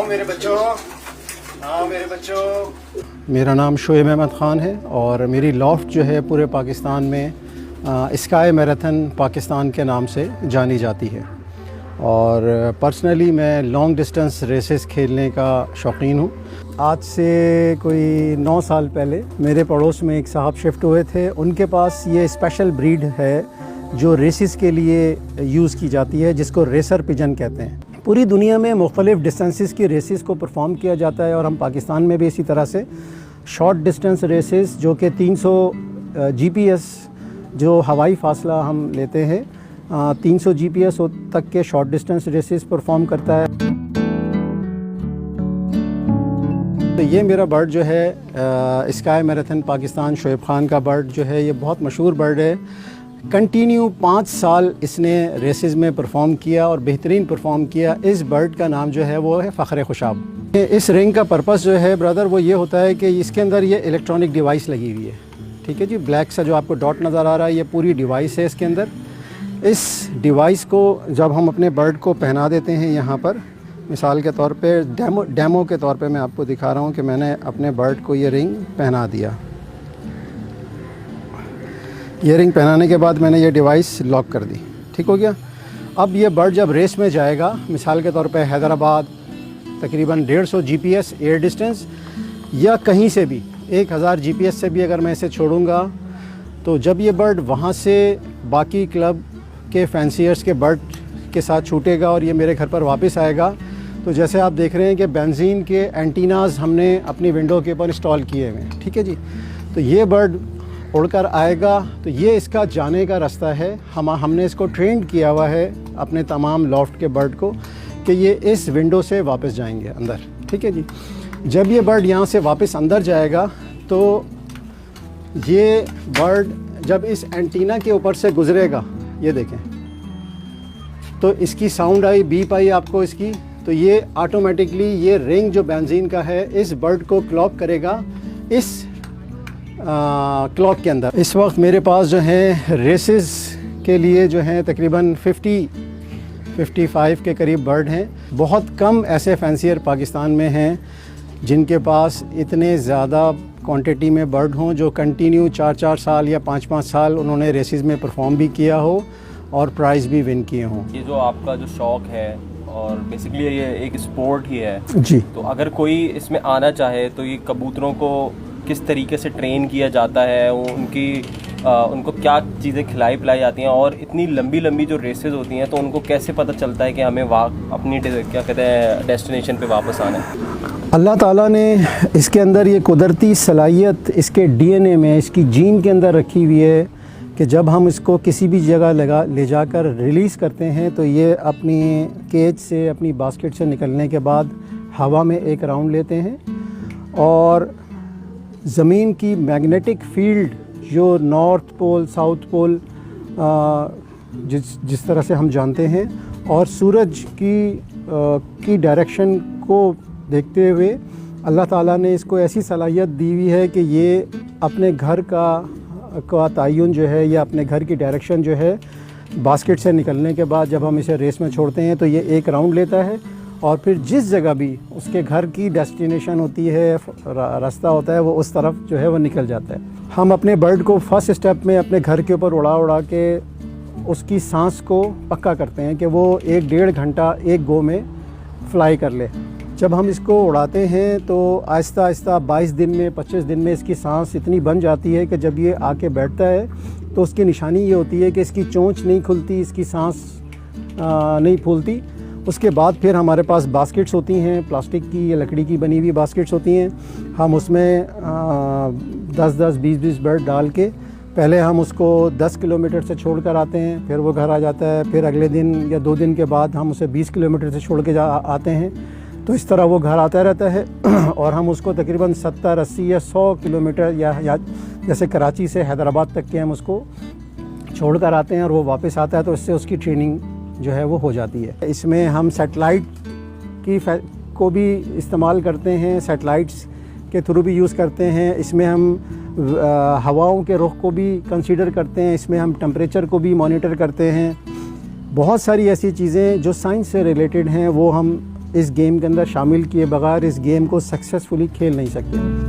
आओ मेरे बच्चों, आओ मेरे बच्चों। मेरा नाम शोएब अहमद ख़ान है और मेरी लॉफ्ट जो है पूरे पाकिस्तान में स्काई मैराथन पाकिस्तान के नाम से जानी जाती है। और पर्सनली मैं लॉन्ग डिस्टेंस रेसेस खेलने का शौकीन हूँ। आज से कोई 9 साल पहले मेरे पड़ोस में एक साहब शिफ्ट हुए थे। उनके पास ये स्पेशल ब्रीड है जो रेसेस के लिए यूज़ की जाती है, जिसको रेसर पिजन कहते हैं। पूरी दुनिया में मुख्तलिफ़ डिस्टेंसेस की रेसेस को परफॉर्म किया जाता है और हम पाकिस्तान में भी इसी तरह से शॉर्ट डिस्टेंस रेसेस जो कि 300 GPS जो हवाई फासला हम लेते हैं 300 GPS तक के शॉर्ट डिस्टेंस रेसेस परफॉर्म करता है। तो ये मेरा बर्ड जो है स्काई मैराथन पाकिस्तान शोएब ख़ान का बर्ड जो है, ये बहुत मशहूर बर्ड है। कंटिन्यू 5 साल इसने रेसेस में परफॉर्म किया और बेहतरीन परफॉर्म किया। इस बर्ड का नाम जो है वो है फ़ख्र खुशाब। इस रिंग का पर्पस जो है ब्रदर वो ये होता है कि इसके अंदर ये इलेक्ट्रॉनिक डिवाइस लगी हुई है। ठीक है जी, ब्लैक सा जो आपको डॉट नज़र आ रहा है ये पूरी डिवाइस है इसके अंदर। इस डिवाइस को जब हम अपने बर्ड को पहना देते हैं यहाँ पर, मिसाल के तौर पे डेमो के तौर पे मैं आपको दिखा रहा हूँ कि मैंने अपने बर्ड को ये रिंग पहना दिया। ये रिंग पहनाने के बाद मैंने ये डिवाइस लॉक कर दी, ठीक हो गया। अब ये बर्ड जब रेस में जाएगा, मिसाल के तौर पे हैदराबाद तकरीबन 150 GPS एयर डिस्टेंस या कहीं से भी 1000 GPS से भी अगर मैं इसे छोड़ूंगा, तो जब ये बर्ड वहाँ से बाकी क्लब के फैंसियर्स के बर्ड के साथ छूटेगा और ये मेरे घर पर वापस आएगा, तो जैसे आप देख रहे हैं कि बेंजीन के एंटीनाज हमने अपनी विंडो के ऊपर इंस्टॉल किए हुए हैं। ठीक है जी, तो ये बर्ड उड़कर आएगा, तो ये इसका जाने का रास्ता है। हमने इसको ट्रेन किया हुआ है अपने तमाम लॉफ्ट के बर्ड को कि ये इस विंडो से वापस जाएंगे अंदर। ठीक है जी, जब ये बर्ड यहाँ से वापस अंदर जाएगा तो ये बर्ड जब इस एंटीना के ऊपर से गुजरेगा, ये देखें तो इसकी साउंड आई, बीप आई आपको इसकी, तो ये ऑटोमेटिकली ये रिंग जो बेंजीन का है इस बर्ड को क्लॉक करेगा इस क्लॉक के अंदर। इस वक्त मेरे पास जो है रेसेस के लिए जो है तकरीबन 50-55 के करीब बर्ड हैं। बहुत कम ऐसे फैंसियर पाकिस्तान में हैं जिनके पास इतने ज़्यादा क्वांटिटी में बर्ड हों जो कंटिन्यू 4-4 साल या 5-5 साल उन्होंने रेसेस में परफॉर्म भी किया हो और प्राइज़ भी विन किए हों। ये जो आपका जो शौक़ है और बेसिकली ये एक स्पोर्ट ही है जी, तो अगर कोई इसमें आना चाहे तो ये कबूतरों को किस तरीके से ट्रेन किया जाता है, उनको क्या चीज़ें खिलाई पिलाई जाती हैं, और इतनी लंबी लंबी जो रेसेस होती हैं तो उनको कैसे पता चलता है कि हमें अपनी क्या कहते हैं डेस्टिनेशन पे वापस आना है? अल्लाह ताला ने इसके अंदर ये कुदरती सलाहियत इसके DNA में, इसकी जीन के अंदर रखी हुई है कि जब हम इसको किसी भी जगह ले जाकर रिलीज़ करते हैं तो ये अपनी केज से, अपनी बास्केट से निकलने के बाद हवा में एक राउंड लेते हैं और ज़मीन की मैग्नेटिक फील्ड जो नॉर्थ पोल, साउथ पोल जिस तरह से हम जानते हैं, और सूरज की डायरेक्शन को देखते हुए अल्लाह ताला ने इसको ऐसी सलाहियत दी हुई है कि ये अपने घर का तयन जो है या अपने घर की डायरेक्शन जो है बास्केट से निकलने के बाद जब हम इसे रेस में छोड़ते हैं तो ये एक राउंड लेता है और फिर जिस जगह भी उसके घर की डेस्टिनेशन होती है, रास्ता होता है, वो उस तरफ जो है वो निकल जाता है। हम अपने बर्ड को फर्स्ट स्टेप में अपने घर के ऊपर उड़ा के उसकी सांस को पक्का करते हैं कि वो 1-1.5 घंटा एक गो में फ्लाई कर ले। जब हम इसको उड़ाते हैं तो आहिस्ता आहिस्ता 22 दिन में, 25 दिन में इसकी सांस इतनी बन जाती है कि जब ये आके बैठता है तो उसकी निशानी ये होती है कि इसकी चोंच नहीं खुलती, इसकी सांस नहीं फूलती। उसके बाद फिर हमारे पास बास्केट्स होती हैं, प्लास्टिक की या लकड़ी की बनी हुई बास्केट्स होती हैं। हम उसमें 10-10, 20-20 बर्ड डाल के पहले हम उसको 10 किलोमीटर से छोड़ कर आते हैं, फिर वो घर आ जाता है। फिर अगले दिन या 2 दिन के बाद हम उसे 20 किलोमीटर से छोड़ के आते हैं। तो इस तरह वो घर आता रहता है और हम उसको तकरीबन 70, 80 या 100 किलोमीटर या जैसे कराची से हैदराबाद तक के हम उसको छोड़ कर आते हैं और वो वापस आता है, तो इससे उसकी ट्रेनिंग जो है वो हो जाती है। इसमें हम सैटेलाइट को भी इस्तेमाल करते हैं, सैटेलाइट्स के थ्रू भी यूज़ करते हैं। इसमें हम हवाओं के रुख को भी कंसीडर करते हैं, इसमें हम टेम्परेचर को भी मॉनिटर करते हैं। बहुत सारी ऐसी चीज़ें जो साइंस से रिलेटेड हैं वो हम इस गेम के अंदर शामिल किए बगैर इस गेम को सक्सेसफुली खेल नहीं सकते।